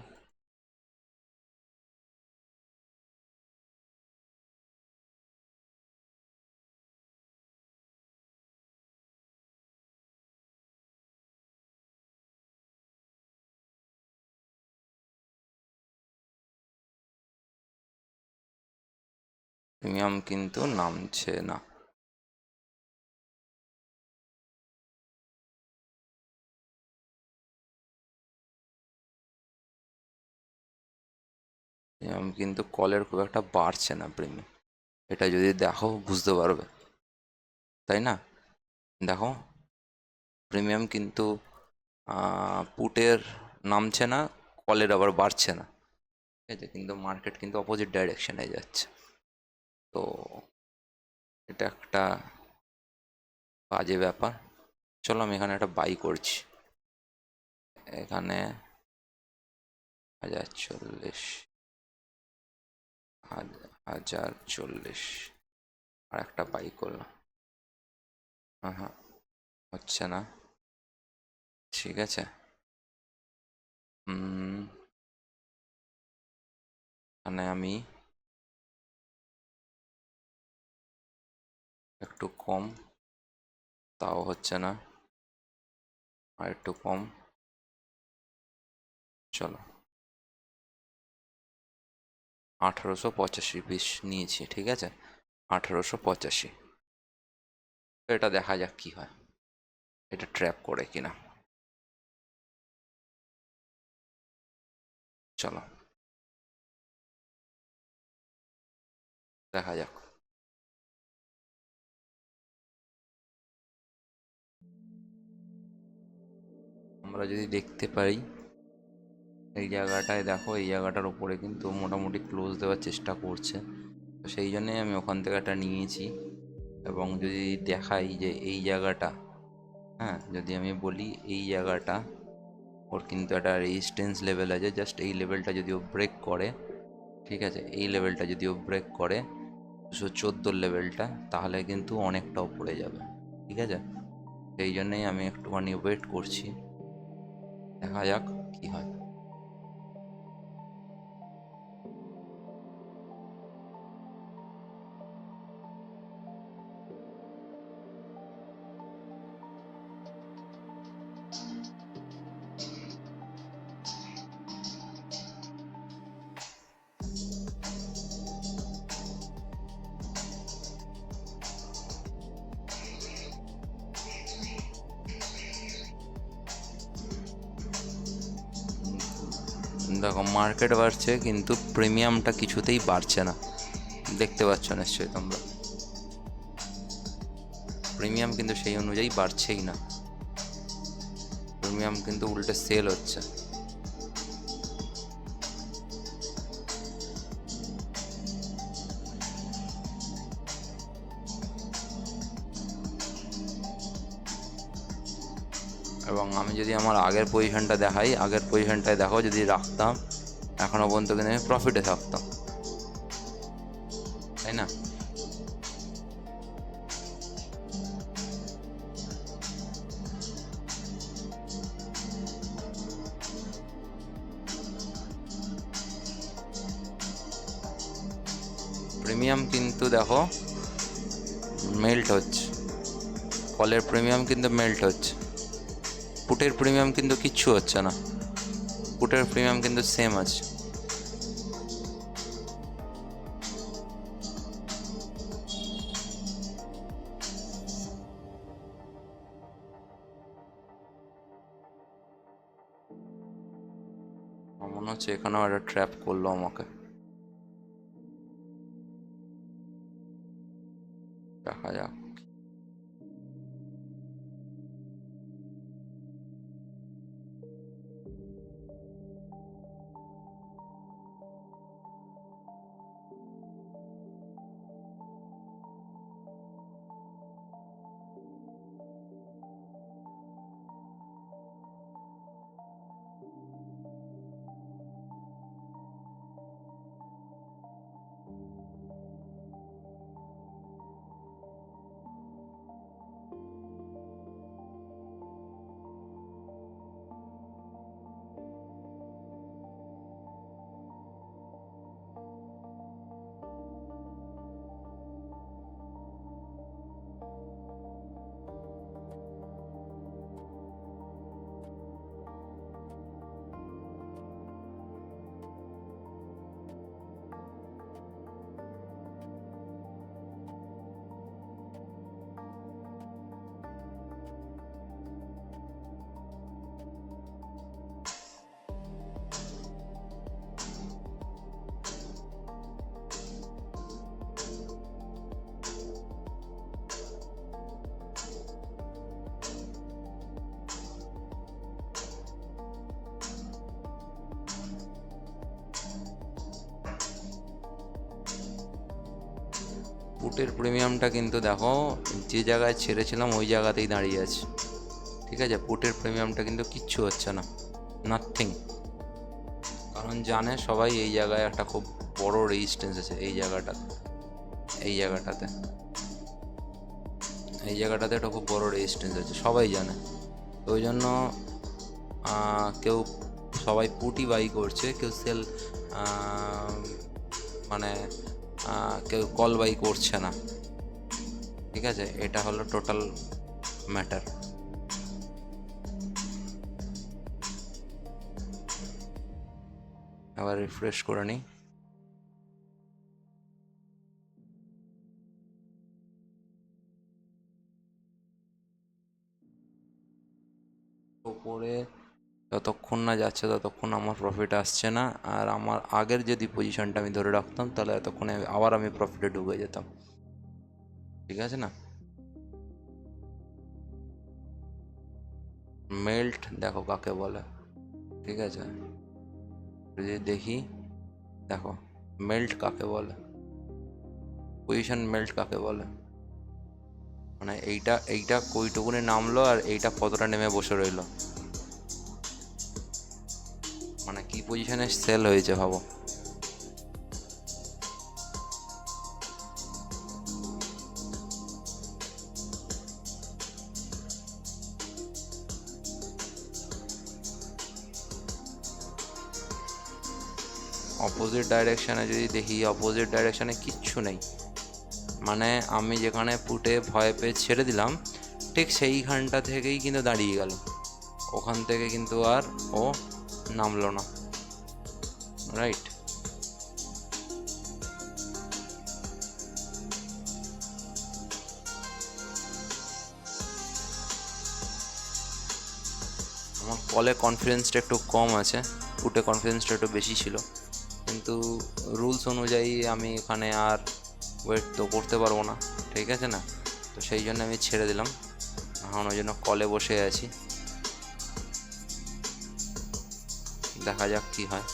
প্রিমিয়াম কিন্তু নামছে না। প্রিমিয়াম কিন্তু কলের খুব একটা বাড়ছে না প্রিমিয়াম, এটা যদি দেখো বুঝতে পারবে, তাই না? দেখো, প্রিমিয়াম কিন্তু পুটের নামছে না, কলের আবার বাড়ছে না। ঠিক আছে, কিন্তু মার্কেট কিন্তু অপোজিট ডাইরেকশনে যাচ্ছে। তো এটা একটা বাজে ব্যাপার। চলো আমি এখানে একটা বাই করছি, এখানে 1040, 1040 আর একটা বাই করলাম। হ্যাঁ হ্যাঁ, হচ্ছে না। ঠিক আছে, হুম, এখানে আমি একটু কম, তাও হচ্ছে না, আর একটু কম, চলো 1885 পিস নিয়েছি, ঠিক আছে, 1885। এটা দেখা যাক কি হয়, এটা ট্র্যাপ করে কিনা। চলো দেখা যাক। আমরা যদি দেখতে পাই এই জায়গাটায়, দেখো এই জায়গাটার উপরে কিন্তু মোটামুটি ক্লোজ দেওয়ার চেষ্টা করছে, তো সেই জন্যই আমি ওখান থেকে একটা নিয়েছি। এবং যদি দেখাই যে এই জায়গাটা, হ্যাঁ যদি আমি বলি এই জায়গাটা ওর কিন্তু একটা রেজিস্ট্যান্স লেভেল আছে, জাস্ট এই লেভেলটা যদি ও ব্রেক করে, ঠিক আছে, এই লেভেলটা যদি ও ব্রেক করে 214 লেভেলটা, তাহলে কিন্তু অনেকটা উপরে যাবে, ঠিক আছে। সেই জন্যই আমি একটুখানি ওয়েট করছি, দেখা যাক কি হয়। দেখো মার্কেট বাড়ছে কিন্তু প্রিমিয়ামটা কিছুতেই বাড়ছে না, দেখতে পাচ্ছ নিশ্চয়ই তোমরা, প্রিমিয়াম কিন্তু সেই অনুযায়ী বাড়ছেই না, প্রিমিয়াম কিন্তু উল্টে সেল হচ্ছে। এবং আমি যদি আমার আগের পজিশনটা দেখাই, আগের পজিশনটায় দেখো যদি রাখতাম এখনো পর্যন্ত কিন্তু আমি প্রফিটে থাকতাম, তাই না। প্রিমিয়াম কিন্তু দেখো মেল্ট হচ্ছে, কলের প্রিমিয়াম কিন্তু মেল্ট হচ্ছে, পুটের প্রিমিয়াম কিন্তু কিচ্ছু হচ্ছে না, পুটের প্রিমিয়াম কিন্তু সেম আছে। মনে হচ্ছে এখানেও একটা ট্র্যাপ করলো আমাকে, দেখা যাক। পুটের প্রিমিয়ামটা কিন্তু দেখো যে জায়গায় ছেড়েছিলাম ওই জায়গাতেই দাঁড়িয়ে আছে, ঠিক আছে, পুটের প্রিমিয়ামটা কিন্তু কিচ্ছু হচ্ছে না, নাথিং। কারণ জানে সবাই এই জায়গায় একটা খুব বড় রেজিস্ট্যান্স আছে, এই জায়গাটাতে, এই জায়গাটাতে, এই জায়গাটাতে একটা খুব বড় রেজিস্ট্যান্স আছে, সবাই জানে। তো ওই জন্য কেউ, সবাই পুটই বাই করছে, কেউ সেল মানে কেউ কল বাই করছে না। ঠিক আছে, এটা হলো টোটাল ম্যাটার। আবার রিফ্রেশ করে নিই। ওপরে যতক্ষণ না যাচ্ছে ততক্ষণ আমার প্রফিট আসছে না, আর আমার আগের যদি পজিশনটা আমি ধরে রাখতাম তাহলে এতক্ষণে আবার আমি প্রফিটে ঢুকে যেতাম। ঠিক আছে না? মেল্ট দেখো কাকে বলে। ঠিক আছে, যদি দেখি, দেখো মেল্ট কাকে বলে, পজিশন মেল্ট কাকে বলে, মানে এইটা এইটা কইটুকুনি নামলো আর এইটা কতটা নেমে বসে রইলো, মানে কি পজিশনে সেল হয়েছে ভাবো। অপোজিট ডাইরেকশানে যদি দেখি, অপোজিট ডাইরেকশানে কিচ্ছু নেই, মানে আমি যেখানে পুটে ভয় পেয়ে ছেড়ে দিলাম ঠিক সেইখানটা থেকেই কিন্তু দাঁড়িয়ে গেল, ওখান থেকে কিন্তু আর ও নামলো না। রাইট, আমার কলে কনফিডেন্সটা একটু কম আছে, পুটে কনফিডেন্সটা একটু বেশি ছিল, কিন্তু রুলস অনুযায়ী আমি এখানে আর ওয়েট তো করতে পারবো না। ঠিক আছে না? তো সেই জন্য আমি ছেড়ে দিলাম, এখন ওই জন্য কলে বসে আছি, দেখা যাক কি হয়।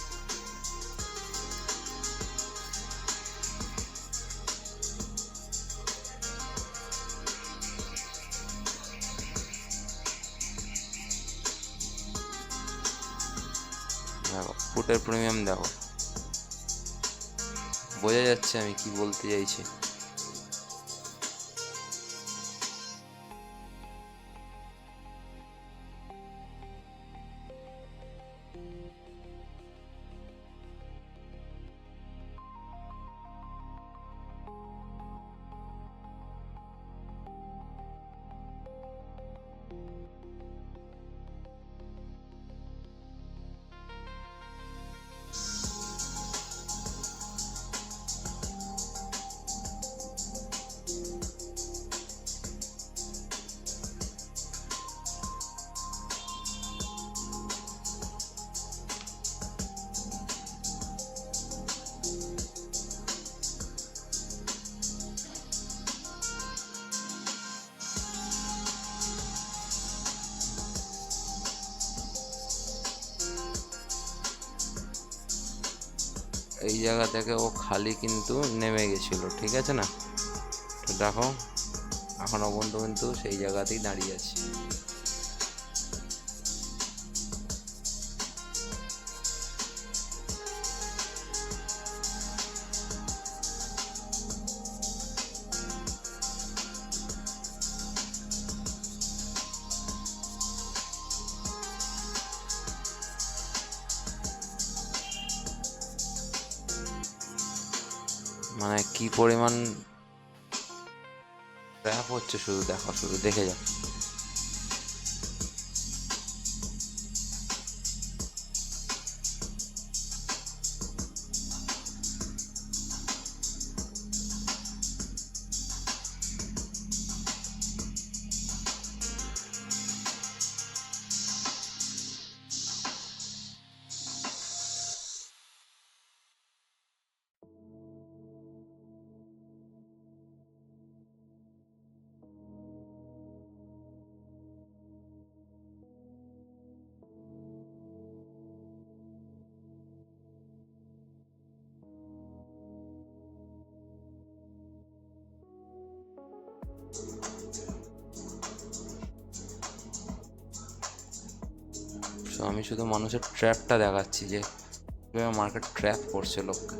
দেখো পুটের প্রিমিয়াম দেখো, বোঝা যাচ্ছে আমি কি বলতে চাইছি। এই জায়গা থেকে ও খালি কিন্তু নেমে গেছিল। ঠিক আছে না? তো দেখো এখনো পর্যন্ত কিন্তু সেই জায়গাতেই দাঁড়িয়ে আছে। মানে কি পরিমাণ ট্র্যাপ হচ্ছে শুধু দেখো, শুধু দেখে যাও। তো আমি শুধু মানুষের ট্র্যাপটা দেখাচ্ছি যে কীভাবে মার্কেট ট্র্যাপ করছে লোককে।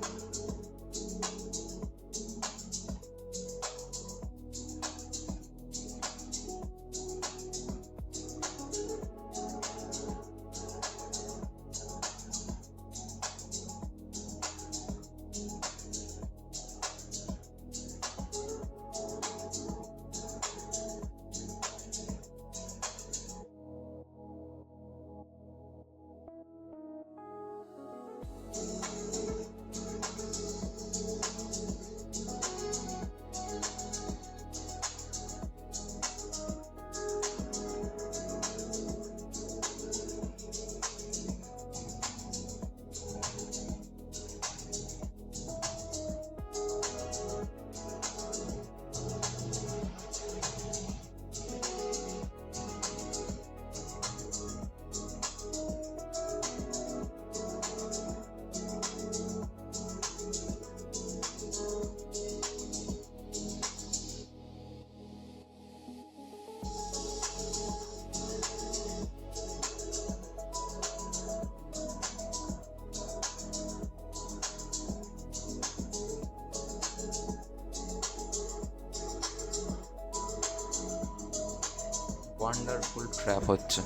ওয়ান্ডারফুল ট্র্যাপ হচ্ছে।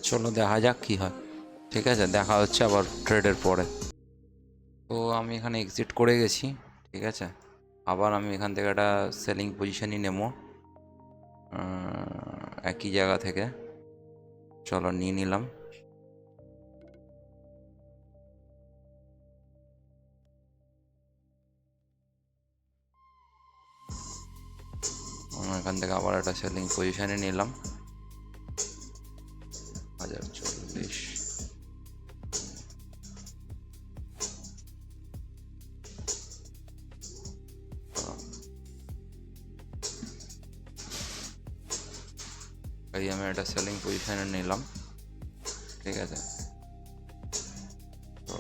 চলো দেখা যাক কী হয়। ঠিক আছে, দেখা হচ্ছে আবার ট্রেডের পরে। তো আমি এখানে এক্সিট করে গেছি। ঠিক আছে, আবার আমি এখান থেকে একটা সেলিং পজিশনই নেব একই জায়গা থেকে। চলো নিয়ে নিলাম। এখান থেকে আবার একটা সেলিং পজিশনে নিলাম 1040। এই আমি একটা সেলিং পজিশনে নিলাম। ঠিক আছে, তো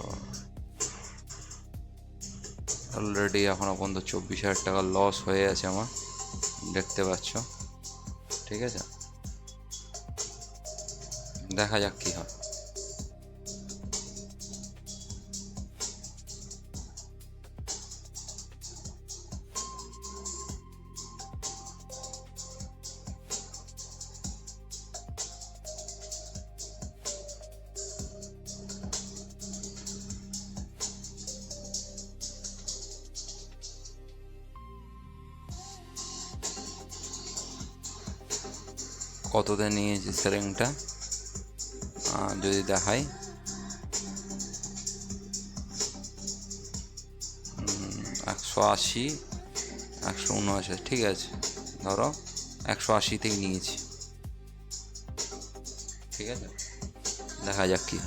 অলরেডি এখনো পর্যন্ত 24,000 টাকা লস হয়ে আছে আমার, দেখতে পাচ্ছ। ঠিক আছে, দেখা যাক কী হয়। কততে নিয়েছি সেলিংটা যদি দেখাই, 180, 179। ঠিক আছে, ধরো 180 থেকে নিয়েছি। ঠিক আছে, দেখা যাক কি।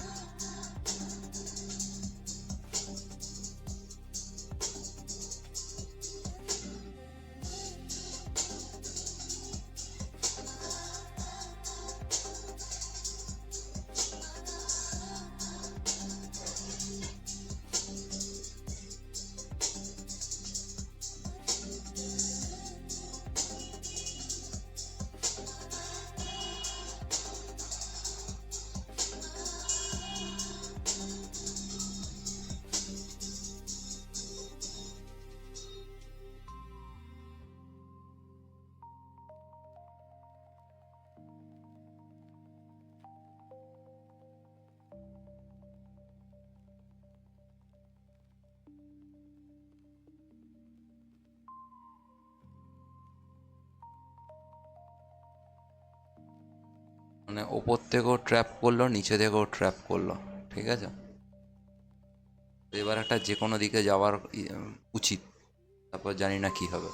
মানে ওপর থেকেও ট্র্যাপ করলো, নিচে থেকেও ট্র্যাপ করলো, ঠিক আছে। তো এবার একটা যে কোনো দিকে যাওয়ার উচিত, তারপর জানি না কি হবে।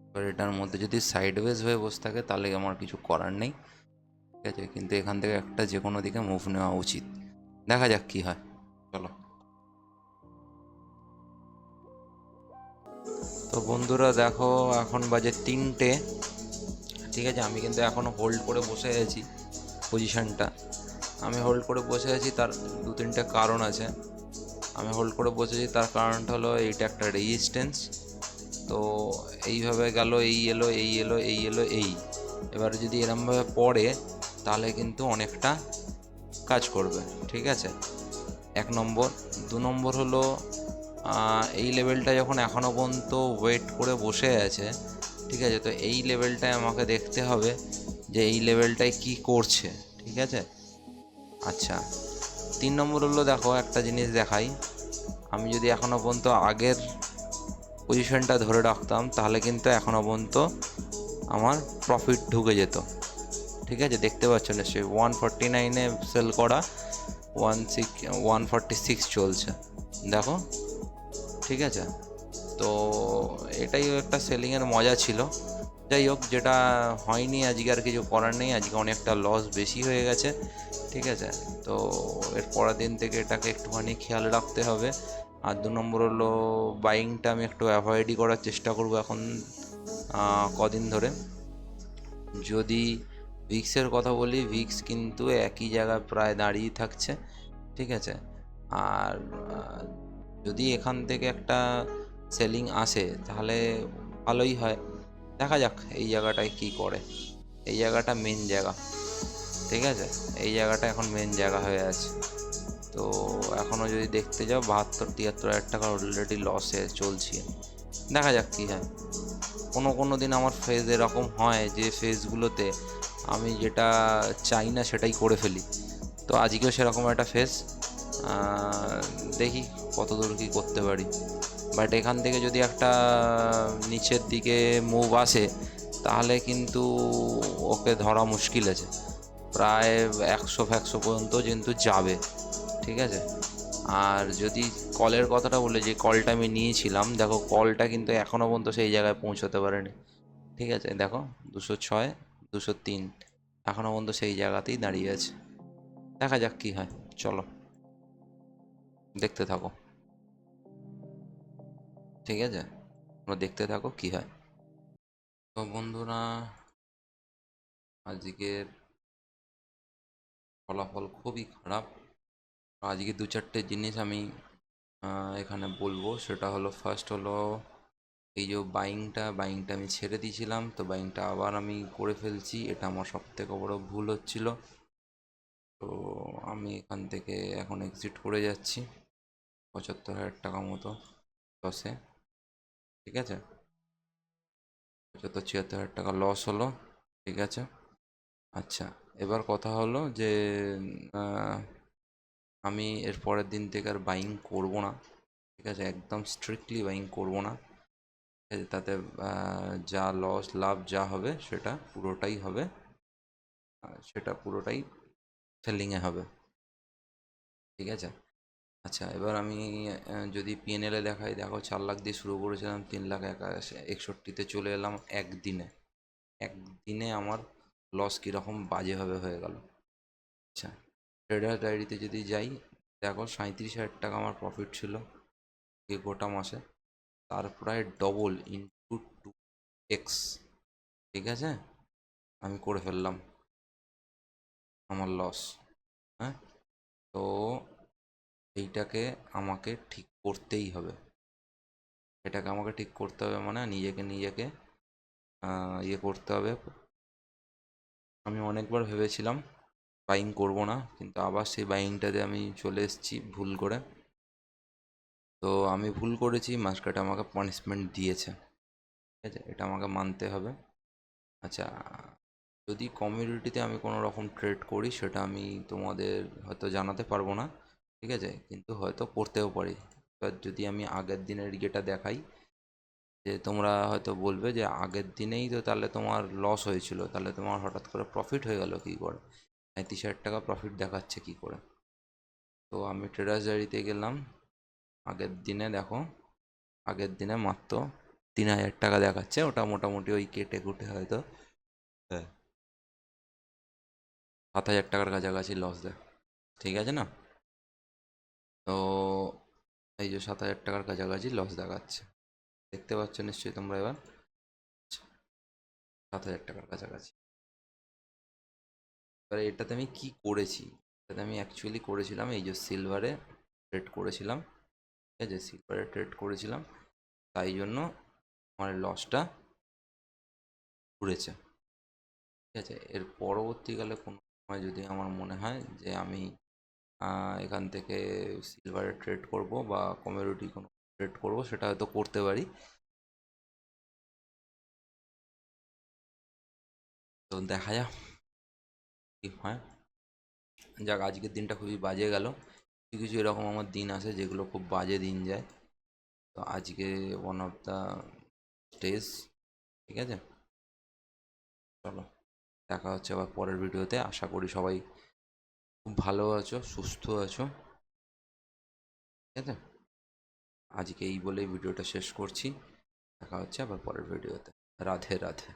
এবার এটার মধ্যে যদি সাইডওয়েজ হয়ে বসে থাকে তাহলে আমার কিছু করার নেই, ঠিক আছে। কিন্তু এখান থেকে একটা যে কোনো দিকে মুভ নেওয়া উচিত, দেখা যাক কি হয়। চলো। তো বন্ধুরা দেখো, এখন বাজে 3টে, ঠিক আছে। আমি কিন্তু এখনও হোল্ড করে বসে আছি পজিশনটা। আমি হোল্ড করে বসে আছি, তার 2-3টে কারণ আছে। আমি হোল্ড করে বসেছি তার কারণটা হলো এইটা একটা রেজিস্ট্যান্স। তো এইভাবে গেল, এই এলো, এই এলো, এই এলো, এই এবারে যদি এরমভাবে পড়ে তাহলে কিন্তু অনেকটা কাজ করবে, ঠিক আছে। 1 নম্বর। 2 নম্বর হলো এই লেভেলটা যখন এখনও পর্যন্ত ওয়েট করে বসে আছে, ঠিক আছে, তো এই লেভেলটায় আমাকে দেখতে হবে যে এই লেভেলটায় কি করছে, ঠিক আছে। আচ্ছা, 3 নম্বর হলো, দেখো একটা জিনিস দেখাই। আমি যদি এখনও পর্যন্ত আগের পজিশনটা ধরে রাখতাম তাহলে কিন্তু এখনও পর্যন্ত আমার প্রফিট ঢুকে যেত, ঠিক আছে। দেখতে পাচ্ছ নিশ্চয়ই 149-এ সেল করা, 146 চলছে, দেখো, ঠিক আছে। তো এটাই একটা সেলিংয়ের মজা ছিল। যাই হোক, যেটা হয়নি আজকে আর কিছু করার নেই, আজকে অনেকটা লস বেশি হয়ে গেছে, ঠিক আছে। তো এর পরের দিন থেকে এটাকে একটুখানি খেয়াল রাখতে হবে। আর 2 নম্বর হলো, বাইংটা আমি একটু অ্যাভয়েডই করার চেষ্টা করব এখন কদিন ধরে। যদি ভিক্সের কথা বলি, ভিক্স কিন্তু একই জায়গায় প্রায় দাঁড়িয়ে থাকছে, ঠিক আছে। আর যদি এখান থেকে একটা সেলিং আসে তাহলে ভালোই হয়। দেখা যাক এই জায়গাটায় কি করে। এই জায়গাটা মেন জায়গা, ঠিক আছে। এই জায়গাটা এখন মেন জায়গা হয়ে আছে। তো এখনও যদি দেখতে যাও 72-73 হাজার টাকা অলরেডি লসে চলছি। দেখা যাক কী হয়। কোনো কোনো দিন আমার ফেজ এরকম হয় যে ফেজগুলোতে আমি যেটা চাই না সেটাই করে ফেলি। তো আজকেও সেরকম একটা ফেজ, দেখি কত দূর কী করতে পারি। বাট এখান থেকে যদি একটা নিচের দিকে মুভ আসে তাহলে কিন্তু ওকে ধরা মুশকিল আছে, প্রায় 100 পর্যন্ত কিন্তু যাবে, ঠিক আছে। আর যদি কলের কথাটা বলে, যে কলটা আমি নিয়েছিলাম, দেখো কলটা কিন্তু এখনও পর্যন্ত সেই জায়গায় পৌঁছতে পারেনি, ঠিক আছে। দেখো 206, 203, এখনও পর্যন্ত সেই জায়গাতেই দাঁড়িয়ে আছে। দেখা যাক কী হয়, চলো দেখতে থাকো, ঠিক আছে। তোমরা দেখতে থাকো কী হয়। তো বন্ধুরা, আজকের ফলাফল খুবই খারাপ। আজকে 2-4টে জিনিস আমি এখানে বলবো। সেটা হলো, ফার্স্ট হলো এই যে বাইংটা আমি ছেড়ে দিয়েছিলাম, তো বাইংটা আবার আমি করে ফেলছি। এটা আমার সবথেকে বড় ভুল হচ্ছিল। তো আমি এখান থেকে এখন এক্সিট করে যাচ্ছি 75,000 টাকা মতো লসে, ঠিক আছে। 75-76 হাজার টাকা লস হলো, ঠিক আছে। আচ্ছা, এবার কথা হলো যে আমি এর পরের দিন থেকে আর বাইং করব না, ঠিক আছে। একদম স্ট্রিক্টলি বাইং করব না, ঠিক আছে। তাতে যা লস লাভ যা হবে সেটা পুরোটাই হবে, সেটা পুরোটাই সেলিংয়ে হবে। ঠিক আছে। আচ্ছা, এবার আমি যদি পিএনএলে দেখাই, দেখো 4 লাখ দিয়ে শুরু করেছিলাম, 3,61,61তে চলে এলাম একদিনে। একদিনে আমার লস কীরকম বাজেভাবে হয়ে গেল। আচ্ছা, ট্রেডার ডায়েরিতে যদি যাই, দেখো 37,000 টাকা আমার প্রফিট ছিল এই গোটা মাসে। তার প্রায় ডবল ইন্টু 2x, ঠিক আছে, আমি করে ফেললাম আমার লস। হ্যাঁ, তো এইটাকে আমাকে ঠিক করতেই হবে। এটাকে আমাকে ঠিক করতে হবে, মানে নিজেকে ইয়ে করতে হবে। আমি অনেকবার ভেবেছিলাম বাইং করব না, কিন্তু আবার সেই বাইংটাতে আমি চলে এসেছি ভুল করে। তো আমি ভুল করেছি, মার্কেট আমাকে পানিশমেন্ট দিয়েছে, ঠিক আছে, এটা আমাকে মানতে হবে। আচ্ছা, যদি কমিউনিটিতে আমি কোনো রকম ট্রেড করি, সেটা আমি তোমাদের হয়তো জানাতে পারবো না, ঠিক আছে, কিন্তু হয়তো করতেও পারি। এবার যদি আমি আগের দিনের ইয়েটা দেখাই, যে তোমরা হয়তো বলবে যে আগের দিনেই তো তাহলে তোমার লস হয়েছিল, তাহলে তোমার হঠাৎ করে প্রফিট হয়ে গেল কী করে, 35,000 টাকা প্রফিট দেখাচ্ছে কী করে। তো আমি ট্রেডার্স ডায়েরিতে গেলাম, আগের দিনে দেখো, আগের দিনে মাত্র 3,000 টাকা দেখাচ্ছে। ওটা মোটামুটি ওই কেটে কুটে হয়তো, হ্যাঁ, 7,000 টাকার কাছাকাছি লস দেয়, ঠিক আছে না। তো এই যে 7,000 টাকার কাছাকাছি লস দেখাচ্ছে, দেখতে পাচ্ছ নিশ্চয়ই তোমরা এবার, 7,000 টাকার কাছাকাছি। এবার এটাতে আমি কি করেছি, এটাতে আমি অ্যাকচুয়ালি করেছিলাম এই যে সিলভারে ট্রেড করেছিলাম, ঠিক আছে, সিলভারে ট্রেড করেছিলাম, তাই জন্য আমার লসটা ঘুরেছে, ঠিক আছে। এর পরবর্তীকালে কোনো সময় যদি আমার মনে হয় যে আমি এখান থেকে সিলভারে ট্রেড করব বা কমোডিটি কোনো ট্রেড করব, সেটা হয়তো করতে পারি। তো দেখা যাক কি হয়। যাক, আজকের দিনটা খুবই বাজে গেল। কিছু কিছু এরকম আমার দিন আছে যেগুলো খুব বাজে দিন যায়, তো আজকে ওয়ান অফ দ্য স্টেজ, ঠিক আছে। চলো, দেখা হচ্ছে আবার পরের ভিডিওতে। আশা করি সবাই খুব ভালো আছো, সুস্থ আছো, ঠিক আছে। আজকে এই বলেই ভিডিওটা শেষ করছি, দেখা হচ্ছে আবার পরের ভিডিওতে। রাধে রাধে।